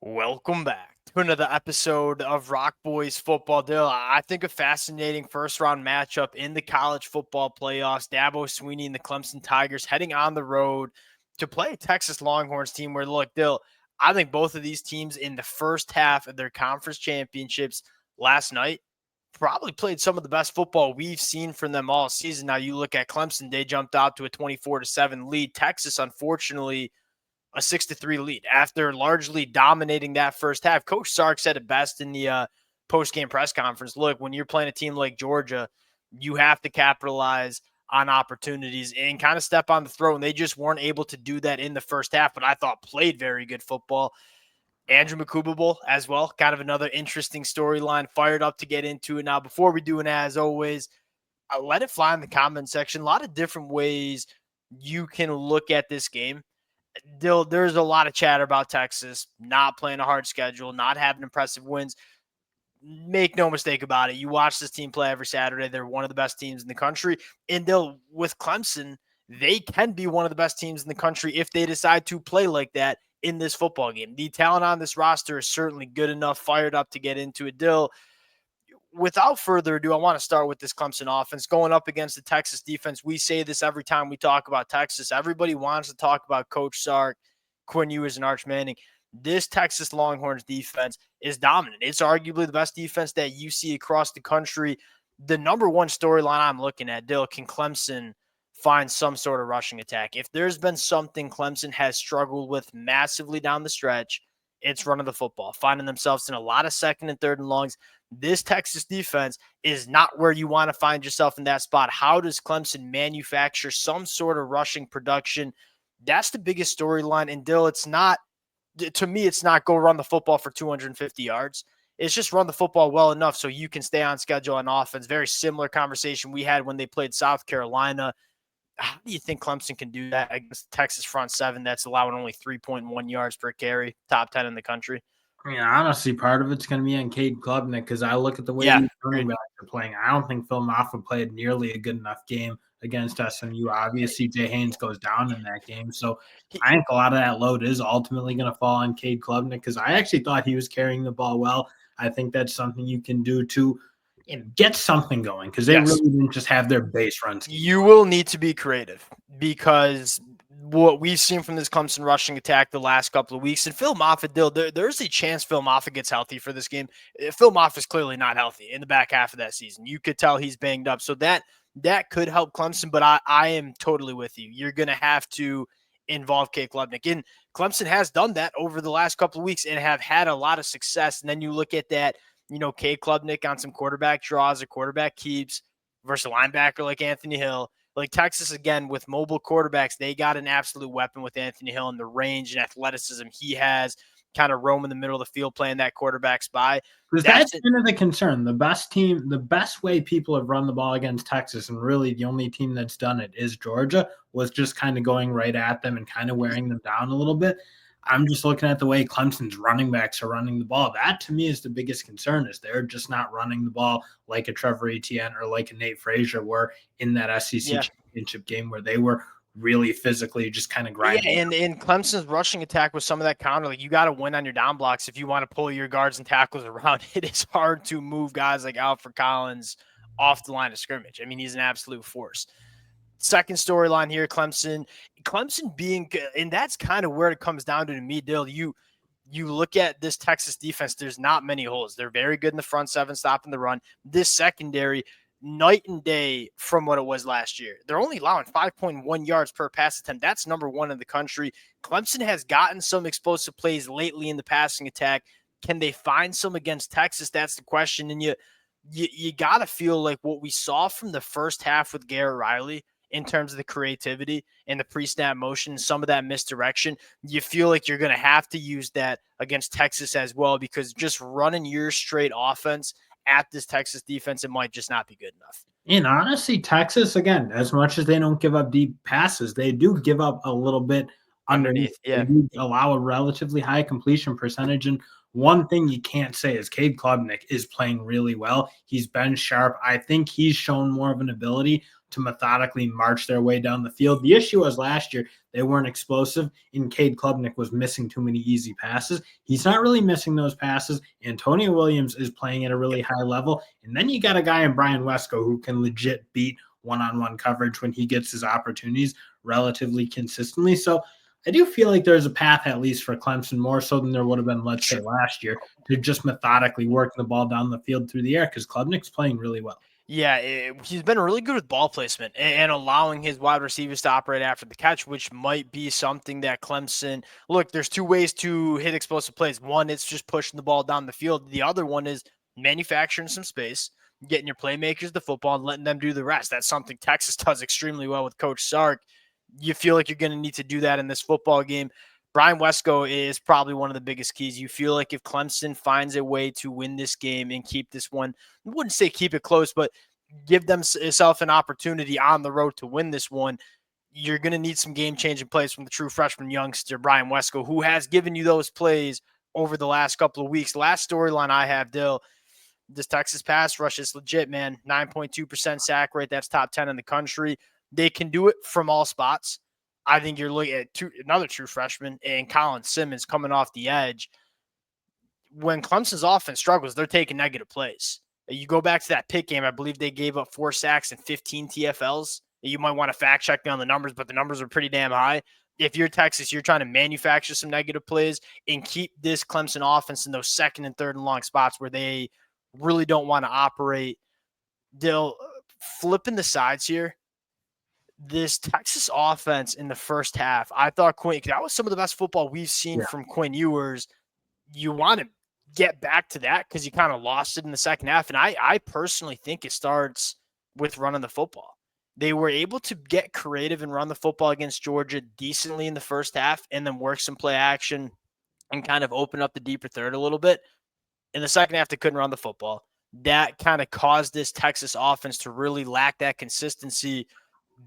Welcome back to another episode of Rock Boys Football Deal. I think a fascinating first-round matchup in the college football playoffs. Dabo Swinney and the Clemson Tigers heading on the road to play a Texas Longhorns team where, look, Dill, I think both of these teams in the first half of their conference championships last night probably played some of the best football we've seen from them all season. Now, you look at Clemson, they jumped out to a 24-7 lead. Texas, unfortunately, a 6-3 lead after largely dominating that first half. Coach Sark said it best in the post-game press conference. Look, when you're playing a team like Georgia, you have to capitalize on opportunities and kind of step on the throat. And they just weren't able to do that in the first half, but I thought played very good football. Andrew McCoubable as well, kind of another interesting storyline. Fired up to get into it. Now, before we do, and as always, let it fly in the comment section. A lot of different ways you can look at this game. There's a lot of chatter about Texas not playing a hard schedule, not having impressive wins. Make no mistake about it. You watch this team play every Saturday. They're one of the best teams in the country. And with Clemson, they can be one of the best teams in the country if they decide to play like that in this football game. The talent on this roster is certainly good enough, fired up to get into it. Without further ado, I want to start with this Clemson offense going up against the Texas defense. We say this every time we talk about Texas. Everybody wants to talk about Coach Sark, Quinn Ewers, and Arch Manning. This Texas Longhorns defense is dominant. It's arguably the best defense that you see across the country. The number one storyline I'm looking at, can Clemson find some sort of rushing attack? If there's been something Clemson has struggled with massively down the stretch, it's running the football, finding themselves in a lot of second and third and longs. This Texas defense is not where you want to find yourself in that spot. How does Clemson manufacture some sort of rushing production? That's the biggest storyline. And it's not, to me, it's not go run the football for 250 yards. It's just run the football well enough so you can stay on schedule on offense. Very similar conversation we had when they played South Carolina. How do you think Clemson can do that against Texas front seven that's allowing only 3.1 yards per carry, top 10 in the country? Honestly, part of it's going to be on Cade Klubnik because I look at the way these running backs are playing. I don't think Phil Maffa played nearly a good enough game against SMU. Obviously, Jay Haynes goes down in that game. So I think a lot of that load is ultimately going to fall on Cade Klubnik because I actually thought he was carrying the ball well. I think that's something you can do to get something going because they really didn't just have their base runs. You will need to be creative because what we've seen from this Clemson rushing attack the last couple of weeks, and Phil Moffitt, there's a chance Phil Moffitt gets healthy for this game. Phil Moffitt's clearly not healthy in the back half of that season. You could tell he's banged up. So that could help Clemson, but I am totally with you. You're going to have to involve Cade Klubnik. And Clemson has done that over the last couple of weeks and have had a lot of success. And then you look at that, Cade Klubnik on some quarterback draws or quarterback keeps versus a linebacker like Anthony Hill. Like Texas, again, with mobile quarterbacks, they got an absolute weapon with Anthony Hill and the range and athleticism he has, kind of roaming the middle of the field, playing that quarterback spy. Because that's kind of the concern. The best team, the best way people have run the ball against Texas, and really the only team that's done it is Georgia, was just kind of going right at them and kind of wearing them down a little bit. I'm just looking at the way Clemson's running backs are running the ball. That, to me, is the biggest concern, is they're just not running the ball like a Trevor Etienne or like a Nate Frazier were in that SEC championship game where they were really physically just kind of grinding. Yeah, and Clemson's rushing attack with some of that counter, like you got to win on your down blocks if you want to pull your guards and tackles around. It is hard to move guys like Alfred Collins off the line of scrimmage. I mean, he's an absolute force. Second storyline here, Clemson being, and that's kind of where it comes down to me, Dill. You look at this Texas defense, there's not many holes. They're very good in the front seven, stopping the run. This secondary, night and day from what it was last year. They're only allowing 5.1 yards per pass attempt. That's number one in the country. Clemson has gotten some explosive plays lately in the passing attack. Can they find some against Texas? That's the question. And you got to feel like what we saw from the first half with Garrett Riley in terms of the creativity and the pre-snap motion, some of that misdirection, you feel like you're going to have to use that against Texas as well, because just running your straight offense at this Texas defense, it might just not be good enough. And honestly, Texas, again, as much as they don't give up deep passes, they do give up a little bit underneath. Yeah. They do allow a relatively high completion percentage. And one thing you can't say is Cade Klubnik is playing really well. He's been sharp. I think he's shown more of an ability to methodically march their way down the field. The issue was last year they weren't explosive, and Cade Klubnik was missing too many easy passes. He's not really missing those passes. Antonio Williams is playing at a really high level, and then you got a guy in Brian Wesco who can legit beat one-on-one coverage when he gets his opportunities relatively consistently. So I do feel like there's a path, at least for Clemson, more so than there would have been, let's say, last year, to just methodically work the ball down the field through the air, because Klubnik's playing really well. Yeah, he's been really good with ball placement and allowing his wide receivers to operate after the catch, which might be something that Clemson – look, there's two ways to hit explosive plays. One, it's just pushing the ball down the field. The other one is manufacturing some space, getting your playmakers the football, and letting them do the rest. That's something Texas does extremely well with Coach Sark. You feel like you're going to need to do that in this football game. Brian Wesco is probably one of the biggest keys. You feel like if Clemson finds a way to win this game and keep this one, I wouldn't say keep it close, but give themselves an opportunity on the road to win this one, you're going to need some game-changing plays from the true freshman youngster, Brian Wesco, who has given you those plays over the last couple of weeks. Last storyline I have, Dill, this Texas pass rush is legit, man. 9.2% sack rate. That's top 10 in the country. They can do it from all spots. I think you're looking at another true freshman and Colin Simmons coming off the edge. When Clemson's offense struggles, they're taking negative plays. You go back to that Pitt game, I believe they gave up 4 sacks and 15 TFLs. You might want to fact check me on the numbers, but the numbers are pretty damn high. If you're Texas, you're trying to manufacture some negative plays and keep this Clemson offense in those second and third and long spots where they really don't want to operate. They'll flipping the sides here. This Texas offense in the first half, I thought that was some of the best football we've seen from Quinn Ewers. You want to get back to that because you kind of lost it in the second half. And I personally think it starts with running the football. They were able to get creative and run the football against Georgia decently in the first half and then work some play action and kind of open up the deeper third a little bit. In the second half, they couldn't run the football. That kind of caused this Texas offense to really lack that consistency.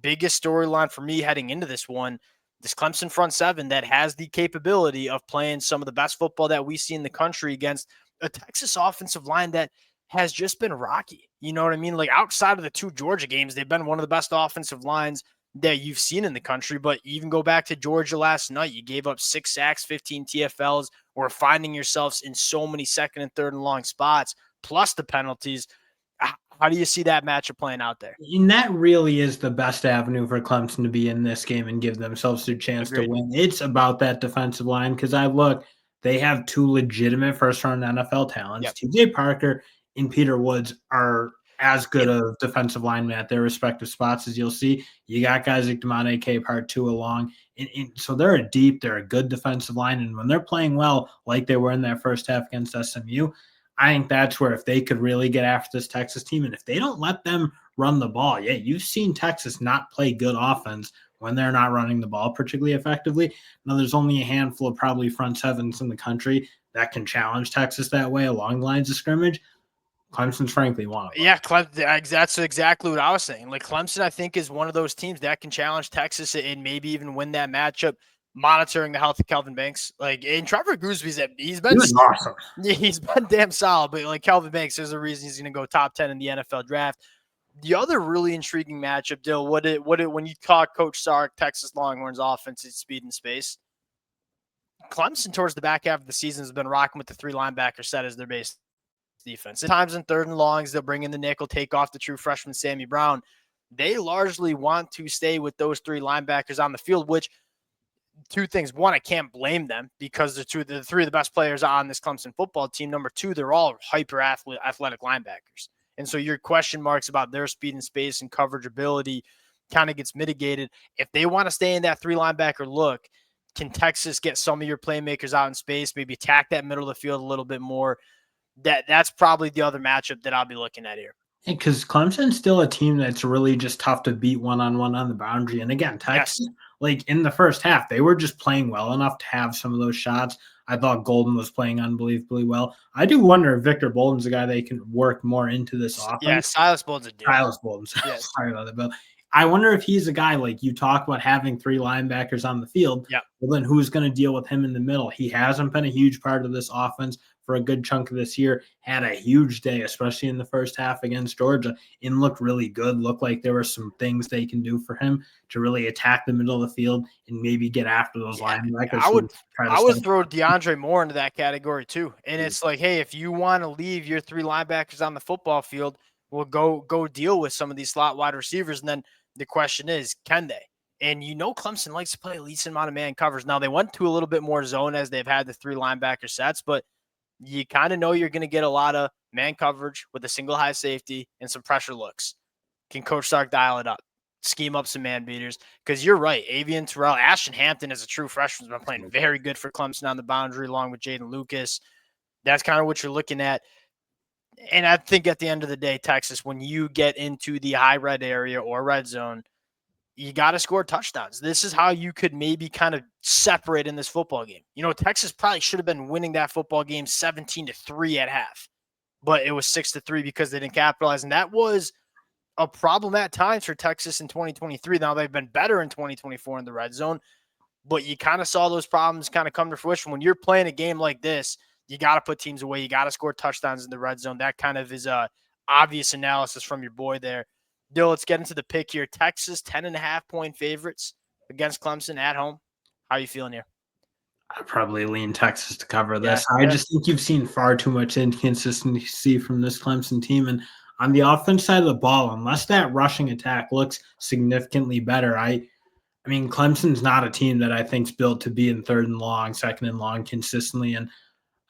Biggest storyline for me heading into this one, this Clemson front seven that has the capability of playing some of the best football that we see in the country against a Texas offensive line that has just been rocky. You know what I mean? Like outside of the 2 Georgia games, they've been one of the best offensive lines that you've seen in the country. But even go back to Georgia last night, you gave up 6 sacks, 15 TFLs, or finding yourselves in so many second and third and long spots, plus the penalties. How do you see that matchup playing out there? And that really is the best avenue for Clemson to be in this game and give themselves a chance to win. It's about that defensive line because they have 2 legitimate first-round NFL talents. Yep. TJ Parker and Peter Woods are as good of defensive linemen at their respective spots as you'll see. You got guys like Demonte Capehart along. And so they're a good defensive line. And when they're playing well, like they were in that first half against SMU, I think that's where if they could really get after this Texas team, and if they don't let them run the ball, you've seen Texas not play good offense when they're not running the ball particularly effectively. Now, there's only a handful of probably front sevens in the country that can challenge Texas that way along the lines of scrimmage. Clemson's frankly one of them. Yeah, that's exactly what I was saying. Like Clemson, I think, is one of those teams that can challenge Texas and maybe even win that matchup. Monitoring the health of Kelvin Banks, and Trevor Goosby's he's been awesome. He's been damn solid, but like Kelvin Banks, there's a reason he's going to go top 10 in the NFL draft. The other really intriguing matchup, Dill, when you talk Coach Sark, Texas Longhorns offense at speed and space, Clemson towards the back half of the season has been rocking with the 3 linebacker set as their base defense. At times in third and longs, they'll bring in the nickel, take off the true freshman Sammy Brown. They largely want to stay with those 3 linebackers on the field, which 2 things. One, I can't blame them because they're 3 of the best players on this Clemson football team. Number 2, they're all hyper athletic linebackers. And so your question marks about their speed and space and coverage ability kind of gets mitigated. If they want to stay in that 3 linebacker look, can Texas get some of your playmakers out in space, maybe attack that middle of the field a little bit more? That's probably the other matchup that I'll be looking at here. Because Clemson's still a team that's really just tough to beat one-on-one on the boundary. And again, Texas, like in the first half, they were just playing well enough to have some of those shots. I thought Golden was playing unbelievably well. I do wonder if Victor Bolden's a guy they can work more into this offense. Yeah, Silas Bolden's a dude. Silas Bolden. Yes. Sorry about that, Bill. I wonder if he's a guy like you talk about having 3 linebackers on the field. Yeah. Well, then who's going to deal with him in the middle? He hasn't been a huge part of this offense for a good chunk of this year. Had a huge day, especially in the first half against Georgia, and looked really good. Looked like there were some things they can do for him to really attack the middle of the field and maybe get after those linebackers. I would throw DeAndre Moore into that category too. And it's like, hey, if you want to leave your 3 linebackers on the football field, well, go deal with some of these slot wide receivers. And then the question is, can they? And Clemson likes to play a decent amount of man covers. Now they went to a little bit more zone as they've had the 3 linebacker sets, but you kind of know you're going to get a lot of man coverage with a single high safety and some pressure looks. Can Coach Sark dial it up? Scheme up some man beaters? Because you're right. Avian Terrell, Ashton Hampton as a true freshman has been playing very good for Clemson on the boundary along with Jaden Lucas. That's kind of what you're looking at. And I think at the end of the day, Texas, when you get into the high red area or red zone, you got to score touchdowns. This is how you could maybe kind of separate in this football game. Texas probably should have been winning that football game 17-3 at half, but it was 6-3 because they didn't capitalize. And that was a problem at times for Texas in 2023. Now they've been better in 2024 in the red zone, but you kind of saw those problems kind of come to fruition. When you're playing a game like this, you got to put teams away. You got to score touchdowns in the red zone. That kind of is a obvious analysis from your boy there. Dill, let's get into the pick here. Texas 10.5-point favorites against Clemson at home. How are you feeling here? I'd probably lean Texas to cover this. I just think you've seen far too much inconsistency from this Clemson team. And on the offense side of the ball, unless that rushing attack looks significantly better, I mean, Clemson's not a team that I think's built to be in 3rd and long, 2nd and long consistently. And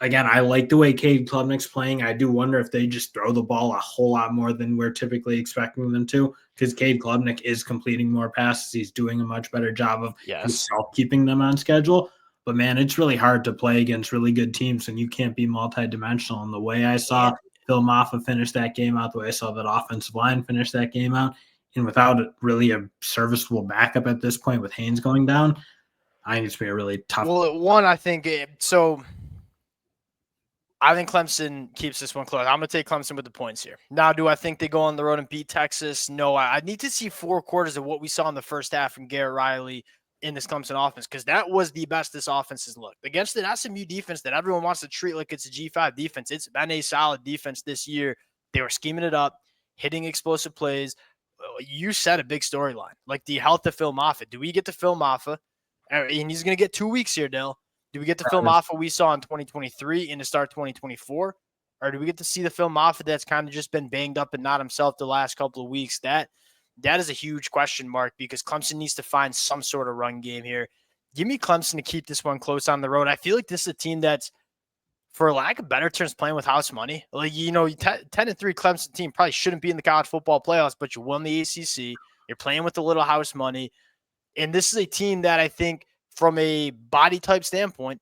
again, I like the way Cade Klubnik's playing. I do wonder if they just throw the ball a whole lot more than we're typically expecting them to, because Cade Klubnik is completing more passes. He's doing a much better job of himself keeping them on schedule. But, man, it's really hard to play against really good teams, and you can't be multidimensional. And the way I saw Phil Maffa finish that game out, the way I saw that offensive line finish that game out, and without really a serviceable backup at this point with Haynes going down, I think it's going to be a really tough. Well, one, I think so. I think Clemson keeps this one close. I'm going to take Clemson with the points here. Now, do I think they go on the road and beat Texas? No, I need to see 4 quarters of what we saw in the first half from Garrett Riley in this Clemson offense, because that was the best this offense has looked. Against an SMU defense that everyone wants to treat like it's a G5 defense, it's been a solid defense this year. They were scheming it up, hitting explosive plays. You said a big storyline, like the health of Phil Moffitt. Do we get to Phil Moffitt? And he's going to get 2 weeks here, Dale. Do we get the Phil Moffitt we saw in 2023 and to start 2024? Or do we get to see the Phil Moffitt that's kind of just been banged up and not himself the last couple of weeks? That is a huge question mark, because Clemson needs to find some sort of run game here. Give me Clemson to keep this one close on the road. I feel like this is a team that's, for lack of better terms, playing with house money. Like, 10-3 Clemson team probably shouldn't be in the college football playoffs, but you won the ACC. You're playing with a little house money. And this is a team that I think, from a body type standpoint,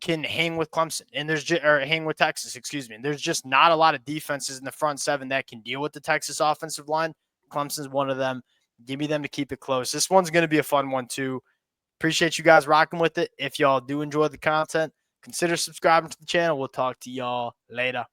can hang with Clemson and hang with Texas, excuse me. And there's just not a lot of defenses in the front 7 that can deal with the Texas offensive line. Clemson's one of them. Give me them to keep it close. This one's going to be a fun one too. Appreciate you guys rocking with it. If y'all do enjoy the content, consider subscribing to the channel. We'll talk to y'all later.